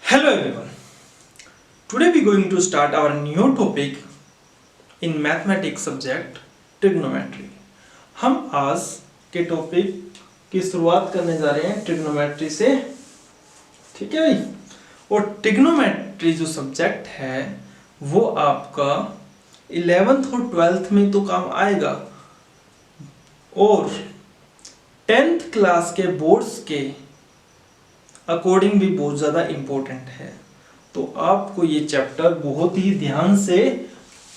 Hello everyone. Today we are going to start our new topic in mathematics subject trigonometry. हम आज के topic की शुरुआत करने जा रहे हैं ट्रिग्नोमेट्री से। ठीक है भाई। और ट्रिग्नोमेट्री जो सब्जेक्ट है वो आपका 11th और 12th में तो काम आएगा और 10th क्लास के बोर्ड्स के अकॉर्डिंग भी बहुत ज़्यादा इम्पोर्टेंट है। तो आपको ये चैप्टर बहुत ही ध्यान से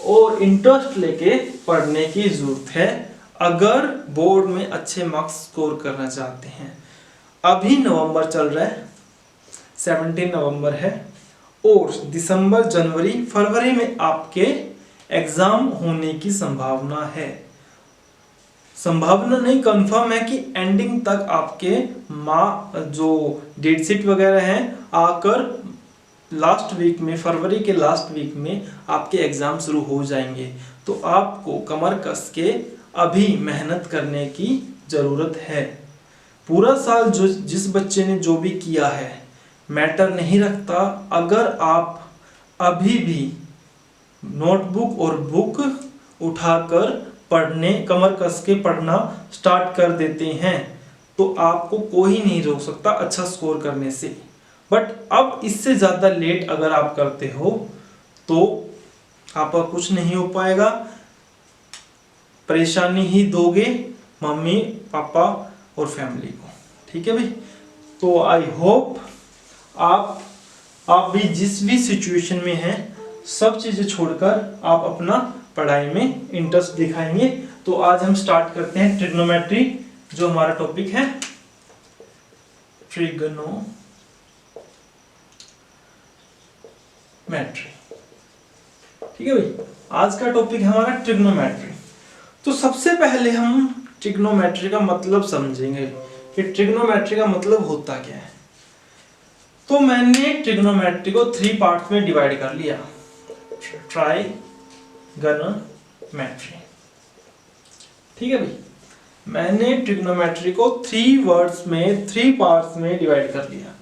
और इंटरेस्ट लेके पढ़ने की ज़रूरत है अगर बोर्ड में अच्छे मार्क्स स्कोर करना चाहते हैं। अभी नवंबर चल रहा है, 17 नवंबर है और दिसंबर, जनवरी, फरवरी में आपके एग्ज़ाम होने की संभावना है। संभावना नहीं, कंफर्म है कि एंडिंग तक आपके जो डेट शीट वगैरह हैं आकर लास्ट वीक में, फरवरी के लास्ट वीक में आपके एग्जाम शुरू हो जाएंगे। तो आपको कमर कस के अभी मेहनत करने की ज़रूरत है। पूरा साल जिस बच्चे ने जो भी किया है मैटर नहीं रखता। अगर आप अभी भी नोटबुक और बुक उठाकर पढ़ने, कमर कस के पढ़ना स्टार्ट कर देते हैं तो आपको कोई नहीं रोक सकता अच्छा स्कोर करने से। बट अब इससे ज़्यादा लेट अगर आप करते हो तो आपका कुछ नहीं हो पाएगा, परेशानी ही दोगे मम्मी पापा और फैमिली को। ठीक है भाई। तो आई होप आप भी जिस भी सिचुएशन में हैं सब चीज़ें छोड़कर आप अपना पढ़ाई में इंटरेस्ट दिखाएंगे। तो आज हम स्टार्ट करते हैं ट्रिग्नोमेट्री, जो हमारा टॉपिक है ट्रिग्नोमेट्री। ठीक है भाई। आज का टॉपिक है हमारा ट्रिग्नोमेट्री। तो सबसे पहले हम ट्रिग्नोमेट्री का मतलब समझेंगे कि ट्रिग्नोमेट्री का मतलब होता क्या है। तो मैंने ट्रिग्नोमेट्री को 3 पार्ट्स में डिवाइड कर लिया, ट्राइगोनोमेट्री। ठीक है भाई। मैंने ट्रिग्नोमेट्री को 3 वर्ड्स में, 3 पार्ट्स में डिवाइड कर लिया।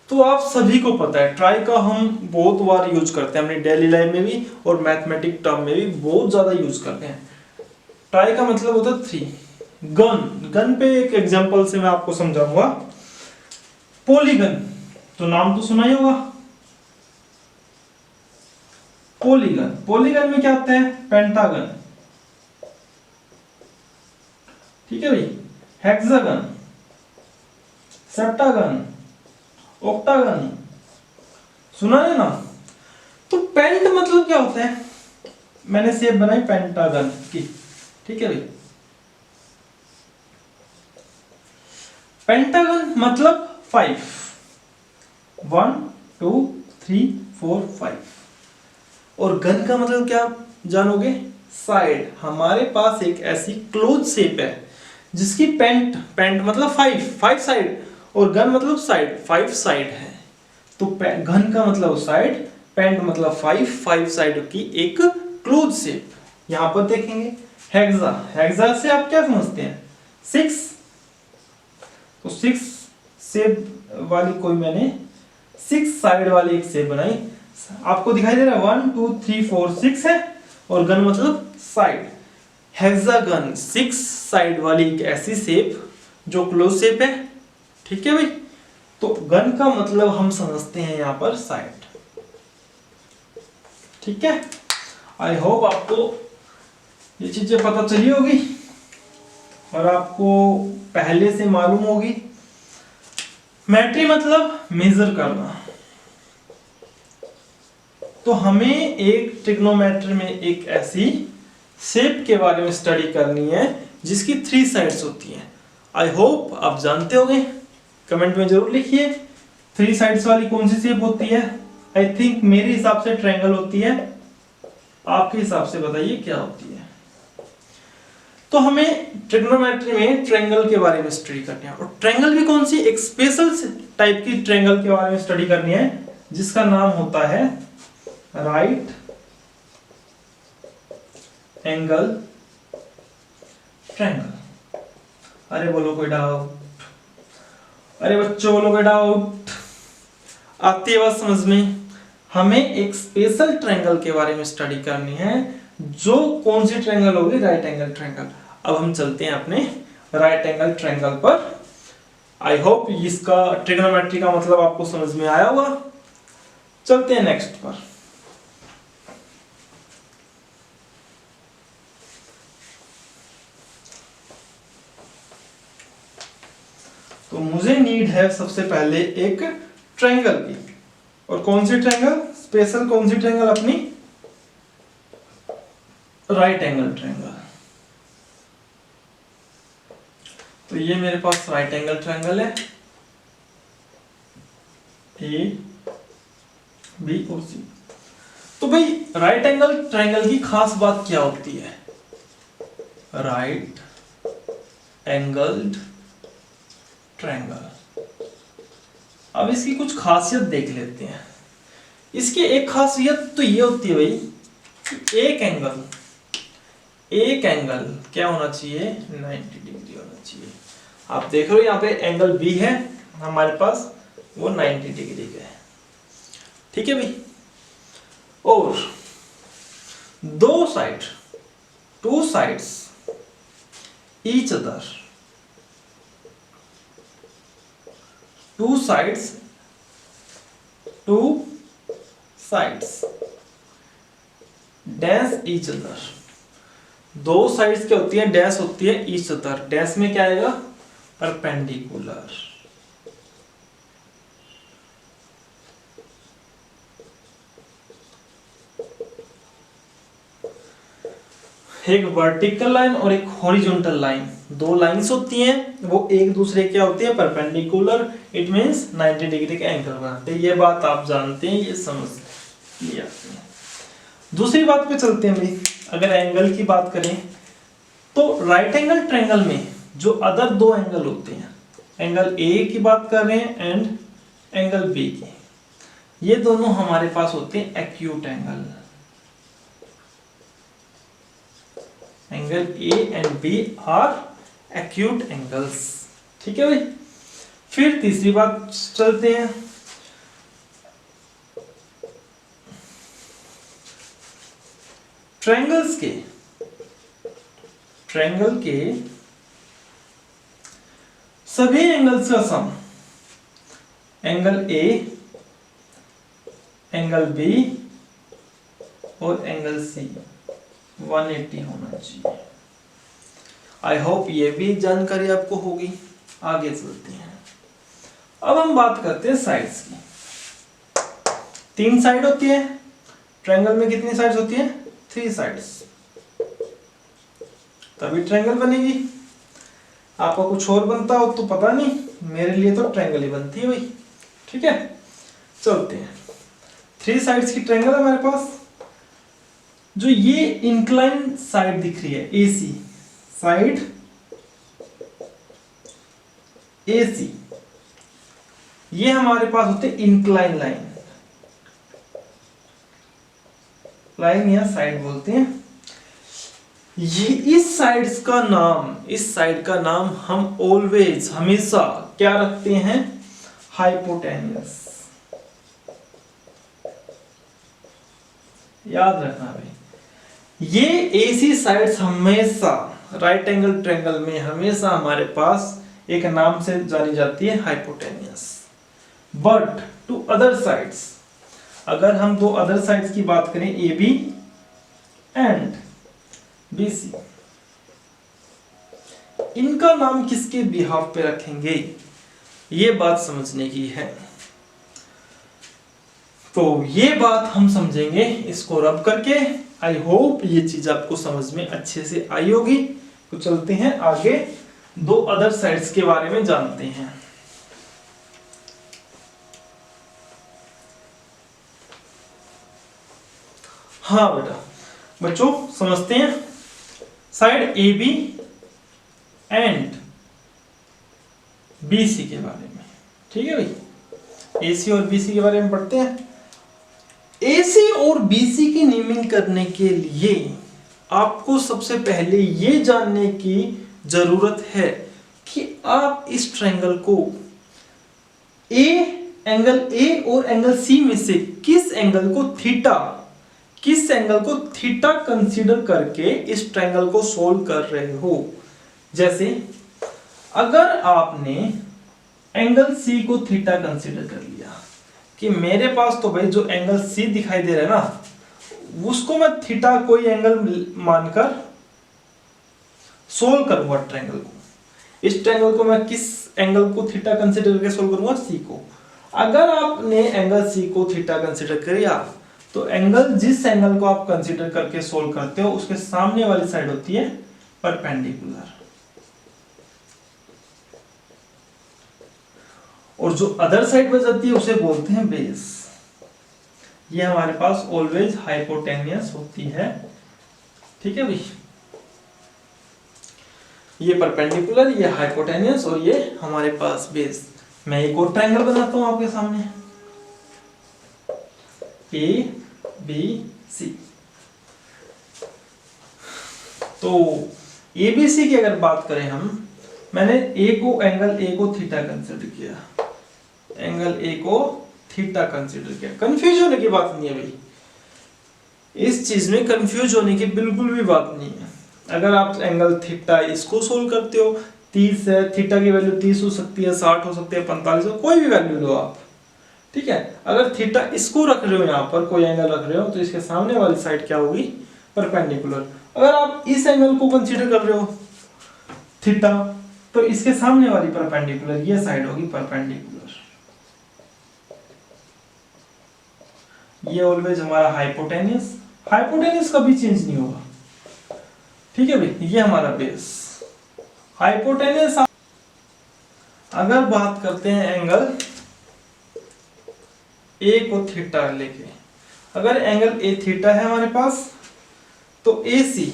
तो आप सभी को पता है ट्राई का हम बहुत बार यूज करते हैं अपनी डेली लाइफ में भी और मैथमेटिक टर्म में भी बहुत ज्यादा यूज करते हैं। ट्राई का मतलब होता है 3। गन पे एक एग्जांपल से मैं आपको समझाऊंगा। पॉलीगन, तो नाम तो सुना ही होगा। पॉलीगन में क्या आता है? पेंटागन। ठीक है भाई। हेक्सागन, सेप्टागन, ऑक्टागन, सुना है ना। तो पेंट मतलब क्या होता है? मैंने शेप बनाई पेंटागन की। ठीक है भाई। पेंटागन मतलब 5, 1 2 3 4 5। और गन का मतलब क्या जानोगे? साइड। हमारे पास एक ऐसी क्लोज शेप है जिसकी पेंट मतलब 5 साइड और गन मतलब साइड, 5 साइड है। तो गन का मतलब साइड, पेंट मतलब 5 साइड की एक क्लोज शेप। यहां पर देखेंगे हेक्सा से आप क्या समझते हैं? 6। तो 6 शेप वाली कोई मैंने 6 साइड वाली एक शेप बनाई। आपको दिखाई दे रहा है 1 2 3 4 6 है और गन मतलब साइड। हेक्सागन 6 साइड वाली एक ऐसी शेप जो क्लोज शेप है। ठीक है भाई। तो गन का मतलब हम समझते हैं यहां पर साइड। ठीक है। आई होप आपको ये चीजें पता चली होगी और आपको पहले से मालूम होगी। मेट्री मतलब मेजर करना। तो हमें एक ट्रिग्नोमेट्री में एक ऐसी शेप के बारे में स्टडी करनी है जिसकी 3 साइड्स होती हैं। आई होप आप जानते होंगे, कमेंट में जरूर लिखिए 3 साइड्स वाली कौन सी शेप होती है। आई थिंक मेरे हिसाब से ट्रायंगल होती है, आपके हिसाब से बताइए क्या होती है। तो हमें ट्रिग्नोमेट्री में ट्रायंगल के बारे में स्टडी करनी है और ट्रायंगल भी कौन सी, एक स्पेशल टाइप की ट्रायंगल के बारे में स्टडी करनी है जिसका नाम होता है राइट एंगल ट्रायंगल। अरे बोलो कोई डाउट? अरे बच्चों बोलो कोई डाउट? आती है बात समझ में? हमें एक स्पेशल ट्रायंगल के बारे में स्टडी करनी है, जो कौन सी ट्रायंगल होगी? Right angle triangle. अब हम चलते हैं अपने राइट एंगल ट्रायंगल पर। आई होप इसका ट्रिग्नोमेट्री का मतलब आपको समझ में आया होगा। चलते हैं नेक्स्ट पर। तो मुझे नीड है सबसे पहले एक ट्रायंगल की, और कौन सी ट्रायंगल? स्पेशल कौन सी ट्रायंगल? अपनी राइट एंगल ट्रायंगल। तो ये मेरे पास राइट एंगल ट्रायंगल है, ए बी और सी। तो भाई राइट एंगल ट्रायंगल की खास बात क्या होती है? Right angled triangle. अब इसकी कुछ खासियत देख लेते हैं। इसकी एक खासियत तो ये होती है भाई कि एक एंगल क्या होना चाहिए? 90 डिग्री होना चाहिए। आप देख रहे हो यहाँ पे एंगल बी है हमारे पास, वो 90 डिग्री का है। ठीक है भाई। और दो side, two sides each other, two sides dash each other. दो साइड्स क्या होती है? डैश होती है ईच अदर। डैश में क्या आएगा? परपेंडिकुलर। एक वर्टिकल लाइन और एक हॉरिजॉन्टल लाइन, दो लाइंस होती हैं, वो एक दूसरे क्या होती है? परपेंडिकुलर। इट मींस 90 डिग्री का एंगल बनाते हैं। ये बात आप जानते हैं, ये समझ लिया। दूसरी बात पे चलते हैं भाई। अगर एंगल की बात करें तो राइट एंगल ट्रायंगल में जो अदर दो एंगल होते हैं, एंगल ए की बात कर रहे हैं एंड एंगल बी की, ये दोनों हमारे पास होते हैं acute angle. Angle A and B are acute angles. ठीक है भाई। फिर तीसरी बात चलते हैं। ट्रायंगल के सभी एंगल्स का सम, एंगल ए, एंगल बी और एंगल सी 180 होना चाहिए। आई होप ये भी जानकारी आपको होगी। आगे चलते हैं। अब हम बात करते हैं साइड्स की। तीन साइड होती है ट्रायंगल में। कितनी साइड्स होती है? 3 साइड्स, तभी ट्रायंगल बनेगी। आपका कुछ और बनता हो तो पता नहीं, मेरे लिए तो ट्रायंगल ही बनती है भाई। ठीक है, चलते हैं। 3 साइड्स की ट्रायंगल है हमारे पास। जो ये इंक्लाइन साइड दिख रही है, एसी साइड, एसी, ये हमारे पास होते हैं इंक्लाइन लाइन, लाइन या साइड बोलते हैं। ये इस साइड का नाम हम ऑलवेज, हमेशा क्या रखते हैं? हाइपोटेन्यूस। याद रखना भाई, ये एसी साइड्स हमेशा राइट एंगल ट्रायंगल में हमेशा हमारे पास एक नाम से जानी जाती है, hypotenuse. But two other sides, अगर हम दो अदर साइड्स की बात करें, A B and B C, इनका नाम किसके बिहाफ पे रखेंगे? ये बात समझने की है। तो ये बात हम समझेंगे इसको रब करके। आई होप ये चीज आपको समझ में अच्छे से आई होगी। तो चलते हैं आगे, दो अदर साइड्स के बारे में जानते हैं। हाँ बेटा, बच्चों समझते हैं side A B and B C के बारे में। ठीक है भाई, ए सी और बी सी के बारे में पढ़ते हैं। एसी और बीसी की नेमिंग करने के लिए आपको सबसे पहले ये जानने की जरूरत है कि आप इस ट्रायंगल को ए एंगल ए और एंगल सी में से किस एंगल को थीटा कंसीडर करके इस ट्रायंगल को सोल्व कर रहे हो। जैसे अगर आपने एंगल सी को थीटा कंसीडर कर लिया कि मेरे पास तो भाई जो एंगल सी दिखाई दे रहा है ना, उसको मैं थीटा कोई एंगल मानकर सोल्व करूंगा ट्रायंगल को। इस ट्रायंगल को मैं किस एंगल को थीटा कंसीडर करके सोल्व करूंगा? सी को। अगर आपने एंगल सी को थीटा कंसीडर किया तो एंगल, जिस एंगल को आप कंसीडर करके सोल्व करते हो, उसके सामने वाली साइड होती है परपेंडिकुलर, और जो अदर साइड बच जाती है उसे बोलते हैं बेस। ये हमारे पास ऑलवेज हाइपोटेनियस होती है। ठीक है भाई, ये परपेंडिकुलर, ये हाइपोटेनियस और ये हमारे पास बेस। मैं एक और ट्रायंगल बनाता हूं आपके सामने, ए बी सी। तो ए बी सी की अगर बात करें हम, मैंने एंगल ए को थीटा कंसीडर किया, एंगल ए को थीटा कंसीडर किया। कंफ्यूज होने की बात नहीं है भाई, इस चीज में कंफ्यूज होने की बिल्कुल भी बात नहीं है। अगर आप एंगल थीटा इसको सोल्व करते हो, 30 है, थीटा की वैल्यू 30 हो सकती है, 60 हो सकती है, 45 हो, कोई भी वैल्यू लो आप। ठीक है, अगर थीटा इसको रख रहे हो, यहाँ पर कोई एंगल रख रहे हो, तो इसके सामने वाली साइड क्या होगी? परपेंडिकुलर। अगर आप इस एंगल को कंसीडर कर रहे हो थीटा, तो इसके सामने वाली परपेंडिकुलर, ये साइड होगी परपेंडिकुलर। ये ऑलवेज हमारा हाइपोटेनियस कभी चेंज नहीं होगा। ठीक है भाई, ये हमारा बेस हाइपोटेनियस। अगर बात करते हैं एंगल ए को थीटा लेके, अगर एंगल ए थीटा है हमारे पास, तो ए सी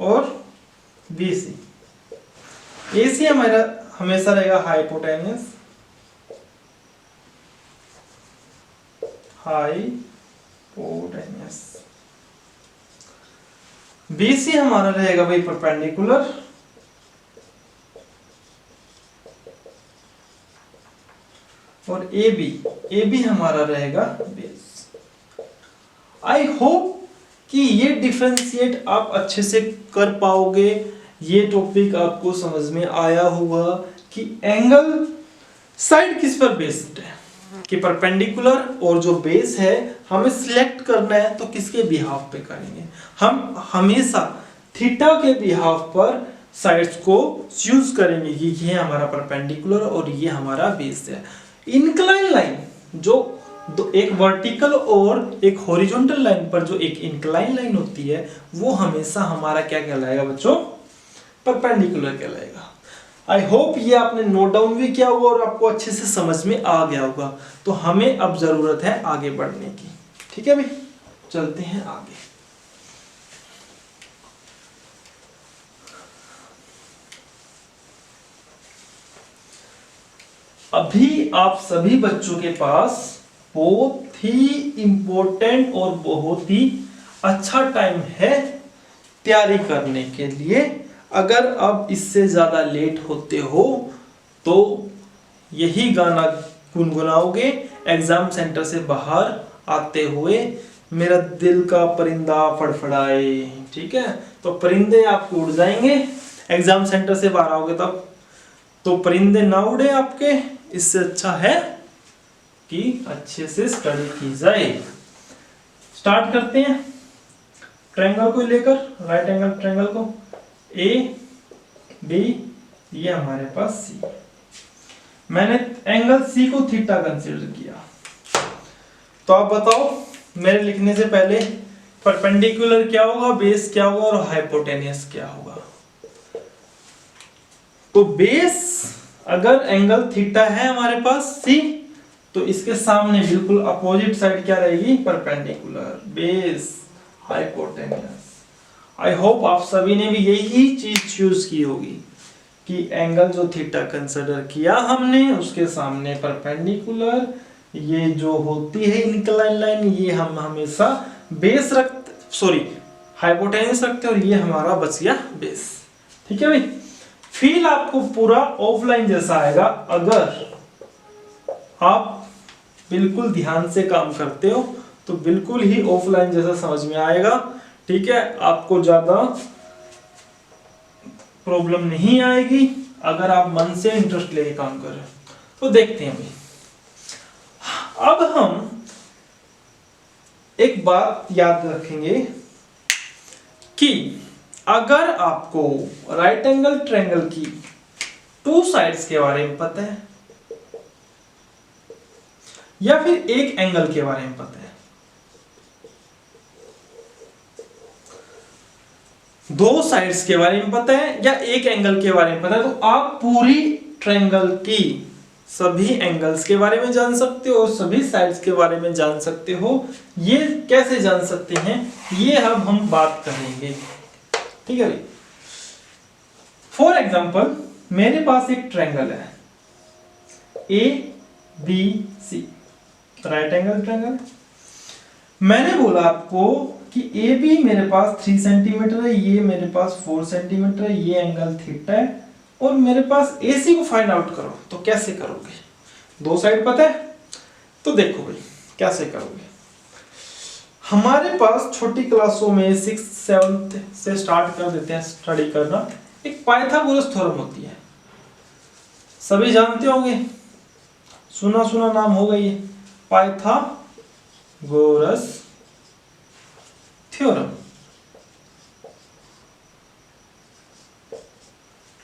और बी सी। ए सी हमारा हमेशा रहेगा हाइपोटेनियस, बी सी हमारा रहेगा भाई परपेंडिकुलर, और ए बी हमारा रहेगा बेस। आई होप कि ये डिफरेंशिएट आप अच्छे से कर पाओगे। ये टॉपिक आपको समझ में आया होगा कि एंगल साइड किस पर बेस्ड है, कि परपेंडिकुलर, और जो बेस है हमें सिलेक्ट करना है तो किसके बिहाफ पे करेंगे। हम हमेशा थीटा के बिहाफ पर साइड्स को चूज करेंगे कि ये हमारा परपेंडिकुलर और ये हमारा बेस है। इंक्लाइन लाइन, जो एक वर्टिकल और एक हॉरिजॉन्टल लाइन पर जो एक इंक्लाइन लाइन होती है, वो हमेशा हमारा क्या कहलाएगा बच्चों? परपेंडिकुलर कहलाएगा। आई होप ये आपने नोट डाउन भी किया होगा और आपको अच्छे से समझ में आ गया होगा। तो हमें अब जरूरत है आगे बढ़ने की। ठीक है भाई, चलते हैं आगे। अभी आप सभी बच्चों के पास बहुत ही इंपॉर्टेंट और बहुत ही अच्छा टाइम है तैयारी करने के लिए। अगर आप इससे ज्यादा लेट होते हो तो यही गाना गुनगुनाओगे एग्जाम सेंटर से बाहर आते हुए, मेरा दिल का परिंदा फड़फड़ाए। ठीक है, तो परिंदे आपके उड़ जाएंगे, एग्जाम सेंटर से बाहर आओगे तब तो परिंदे ना उड़े आपके। इससे अच्छा है कि अच्छे से स्टडी की जाए। स्टार्ट करते हैं ट्रायंगल को लेकर, राइट एंगल ट्रायंगल को, ए बी, ये हमारे पास सी। मैंने एंगल सी को थीटा कंसीडर किया, तो आप बताओ मेरे लिखने से पहले परपेंडिकुलर क्या होगा, बेस क्या होगा और हाइपोटेनियस क्या होगा। तो बेस, अगर एंगल थीटा है हमारे पास सी, तो इसके सामने बिल्कुल अपोजिट साइड क्या रहेगी? Perpendicular. Base hypotenuse. I hope आप सभी ने भी यही चीज चूज की होगी कि एंगल जो थीटा कंसीडर किया हमने, उसके सामने परपेंडिकुलर, ये जो होती है इंक्लाइन लाइन, ये हम हमेशा बेस हाइपोटेनियस रखते हैं, और ये हमारा बच गया बेस। ठीक है भाई, फील आपको पूरा ऑफलाइन जैसा आएगा अगर आप बिल्कुल ध्यान से काम करते हो, तो बिल्कुल ही ऑफलाइन जैसा समझ में आएगा। ठीक है, आपको ज्यादा प्रॉब्लम नहीं आएगी अगर आप मन से इंटरेस्ट लेके काम कर रहे हो। तो देखते हैं भाई, अब हम एक बात याद रखेंगे कि अगर आपको राइट एंगल ट्रायंगल की 2 साइड्स के बारे में पता है या फिर एक एंगल के बारे में पता है, 2 साइड्स के बारे में पता है या एक एंगल के बारे में पता है, तो आप पूरी ट्रायंगल की सभी एंगल्स के बारे में जान सकते हो और सभी साइड्स के बारे में जान सकते हो। ये कैसे जान सकते हैं, ये अब हम बात करेंगे। ठीक है भाई, फॉर एग्जांपल मेरे पास एक ट्रायंगल है ABC, राइट एंगल ट्रायंगल। मैंने बोला आपको कि AB मेरे पास 3 सेंटीमीटर है, ये मेरे पास 4 सेंटीमीटर है, ये एंगल थीटा है, और मेरे पास AC को फाइंड आउट करो। तो कैसे करोगे, 2 साइड पता है, तो देखो भाई कैसे करोगे। हमारे पास छोटी क्लासों में 6th 7th से स्टार्ट कर देते हैं स्टडी करना, एक पाइथागोरस थ्योरम होती है, सभी जानते होंगे, सुना सुना नाम होगा ये, पाइथागोरस थ्योरम।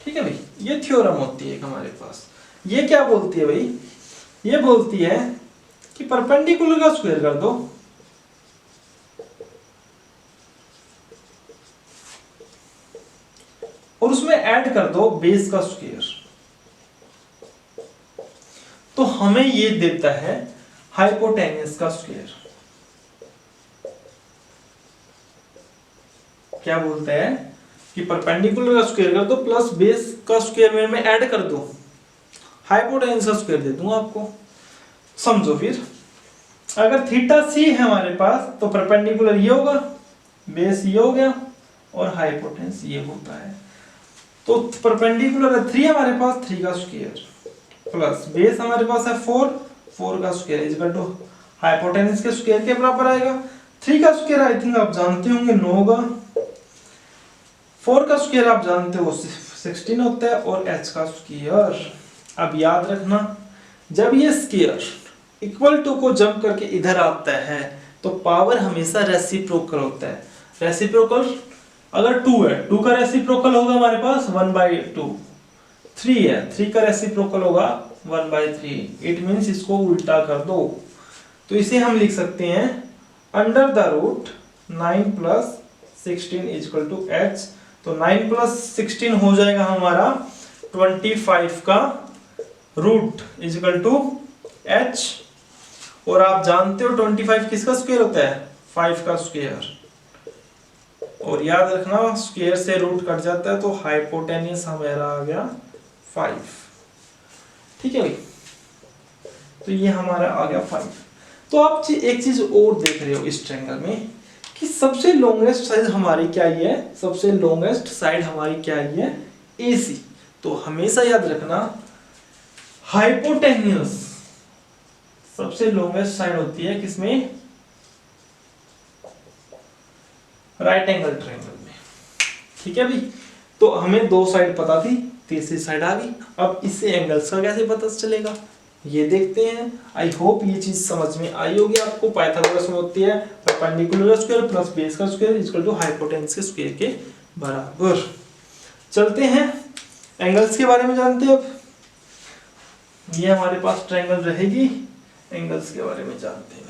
ठीक है भाई, ये थ्योरम होती है हमारे पास। ये क्या बोलती है भाई, ये बोलती है कि परपेंडिकुलर का स्क्वायर कर दो और उसमें ऐड कर दो बेस का स्क्वायर, तो हमें ये देता है हाइपोटेन्यूस का स्क्वायर। क्या बोलता है कि परपेंडिकुलर का स्क्वायर कर दो प्लस बेस का स्क्वायर में ऐड कर दो, हाइपोटेन्यूस का स्क्वायर दे दूंगा आपको। समझो फिर, अगर थीटा सी है हमारे पास तो परपेंडिकुलर ये होगा, बेस ये हो गया और हाइपोटेन्यूस ये होता है। तो परपेंडिकुलर है 3 हमारे पास, 3 का स्क्वायर प्लस बेस हमारे पास है 4, 4 का स्क्वायर इक्वल टू हाइपोटेन्यूस के स्क्वायर के बराबर आएगा। 3 का स्क्वायर आई थिंक आप जानते होंगे 9 होगा, 4 का स्क्वायर आप जानते हो 16 होता है, और h का स्क्वायर, अब याद रखना जब ये स्क्वायर इक्वल टू को जंप करके इधर आता है तो पावर हमेशा रेसिप्रोकल होता है। रेसिप्रोकल अगर 2 है, 2 का रेसिप्रोकल होगा हमारे पास 1/2, 3 है, 3 का रेसिप्रोकल होगा 1/3। इट मींस इसको उल्टा कर दो, तो इसे हम लिख सकते हैं under the root 9 + 16 equal to h। तो 9 + 16 हो जाएगा हमारा 25 का रूट इक्वल टू h, और आप जानते हो 25 किसका स्क्वायर होता है, 5 का स्क्वायर, और याद रखना स्क्वायर से रूट कट जाता है, तो हाइपोटेन्यूस हमारा आ गया 5। ठीक है भाई, तो ये हमारा आ गया 5। तो आप एक चीज और देख रहे हो इस ट्रायंगल में कि सबसे लॉन्गेस्ट साइड हमारी क्या ही है, सबसे लॉन्गेस्ट साइड हमारी क्या ही है, AC। तो हमेशा याद रखना हाइपोटेन्यूस सबसे लॉन्गेस्ट साइड होती है किसमें, राइट एंगल ट्रायंगल में। ठीक है भाई, तो हमें 2 साइड पता थी, तीसरी साइड आ गई। अब इससे एंगल्स का कैसे पता चलेगा ये देखते हैं। आई होप ये चीज समझ में आई होगी आपको। पाइथागोरस में होती है परपेंडिकुलर स्क्वायर प्लस बेस का स्क्वायर इक्वल टू हाइपोटेन्यूस के स्क्वायर के बराबर। चलते हैं एंगल्स के बारे में जानते हैं। अब ये हमारे पास ट्रायंगल रहेगी, एंगल्स के बारे में जानते हैं।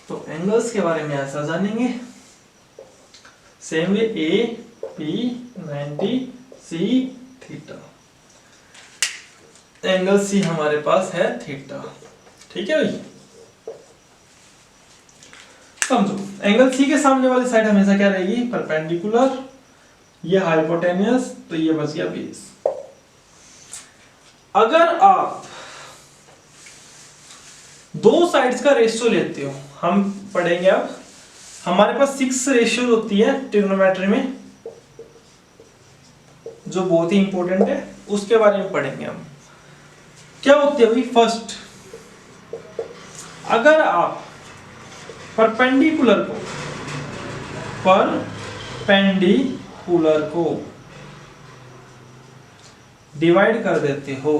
तो एंगल्स के बारे में ऐसा जानेंगे, same way AP 90 C theta. Angle C हमारे पास है थीटा। ठीक है भाई, समझो एंगल C के सामने वाली साइड हमेशा क्या रहेगी, परपेंडिकुलर, ये हाइपोटेन्यूस, तो ये बच गया बेस। अगर आप दो साइड्स का रेशियो लेते हो, हम पढ़ेंगे अब। हमारे पास 6 रेशियो होती है ट्रिग्नोमेट्री में, जो बहुत ही इंपॉर्टेंट है, उसके बारे में पढ़ेंगे हम। क्या होती है भाई? फर्स्ट, अगर आप परपेंडिकुलर को डिवाइड कर देते हो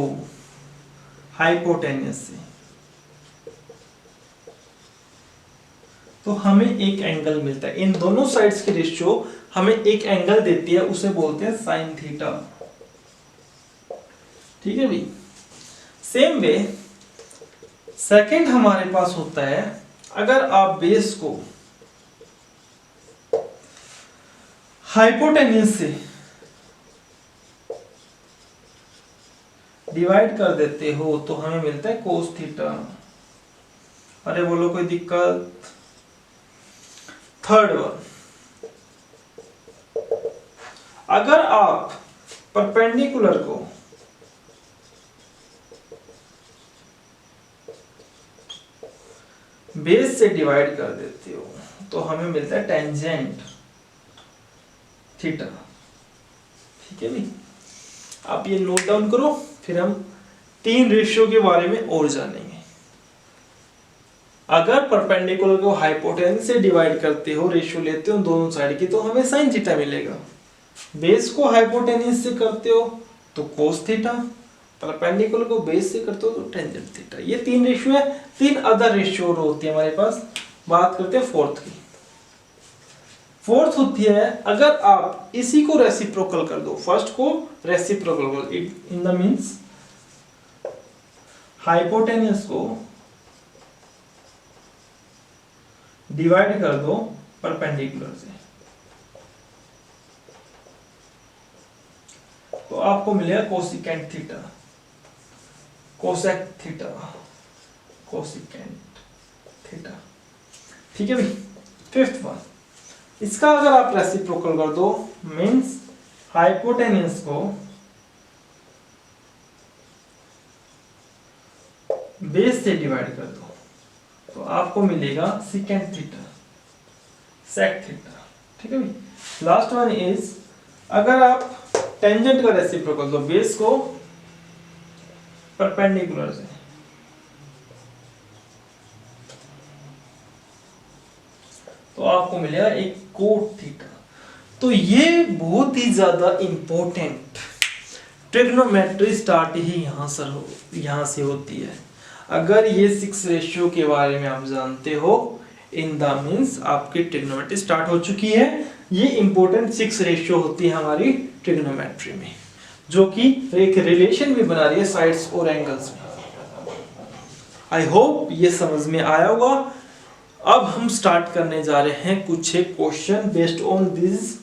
हाइपोटेन्यूस से, तो हमें एक एंगल मिलता है। इन दोनों साइड्स की रेशियो हमें एक एंगल देती है, उसे बोलते हैं साइन थीटा। ठीक है भाई। सेम वे सेकंड हमारे पास होता है, अगर आप बेस को हाइपोटेन्यूस से डिवाइड कर देते हो तो हमें मिलता है कोस थीटा। अरे बोलो कोई दिक्कत? थर्ड वन, अगर आप परपेंडिकुलर को बेस से डिवाइड कर देते हो तो हमें मिलता है टेंजेंट थीटा। ठीक है भाई, आप ये नोट डाउन करो, फिर हम 3 रेशियो के बारे में और जानेंगे। अगर परपेंडिकुलर को हाइपोटेन्यूस से डिवाइड करते हो, रेशियो लेते हो दोनों साइड की, तो हमें साइन थीटा मिलेगा। बेस को हाइपोटेन्यूस से करते हो तो कोस थीटा, परपेंडिकुलर को बेस से करते हो तो टेंजेंट थीटा। ये 3 रेशियो है। 3 अदर रेशियो होती है हमारे पास। बात करते हैं फोर्थ की। फोर्थ होती है, अगर आप इसी को रेसिप्रोकल कर दो, फर्स्ट को रेसिप्रोकल कर, इन द मींस हाइपोटेन्यूस को डिवाइड कर दो परपेंडिकुलर से, तो आपको मिलेगा cosecant theta, cosec theta, cosecant theta. ठीक है भाई। फिफ्थ वन, इसका अगर आप रेसिप्रोकल कर दो, मींस हाइपोटेन्यूस को बेस से डिवाइड कर दो तो आपको मिलेगा सेकेंट थीटा, सेक थीटा। ठीक है भाई। लास्ट वन इज, अगर आप टेंजेंट का रेसिप्रोकल दो बेस को परपेंडिकुलर से, तो आपको मिलेगा एक कोट थीटा। तो ये बहुत ही ज्यादा इंपॉर्टेंट ट्रिग्नोमेट्री स्टार्ट ही यहां से होती है। अगर ये 6 रेशियो के बारे में आप जानते हो, इन द मींस आपकी ट्रिग्नोमेट्री स्टार्ट हो चुकी है। ये इंपॉर्टेंट 6 रेशियो होती है हमारी ट्रिग्नोमेट्री में, जो कि एक रिलेशन भी बना रही है साइड्स और एंगल्स में। आई होप ये समझ में आया होगा। अब हम स्टार्ट करने जा रहे हैं कुछ एक क्वेश्चन बेस्ड ऑन दिस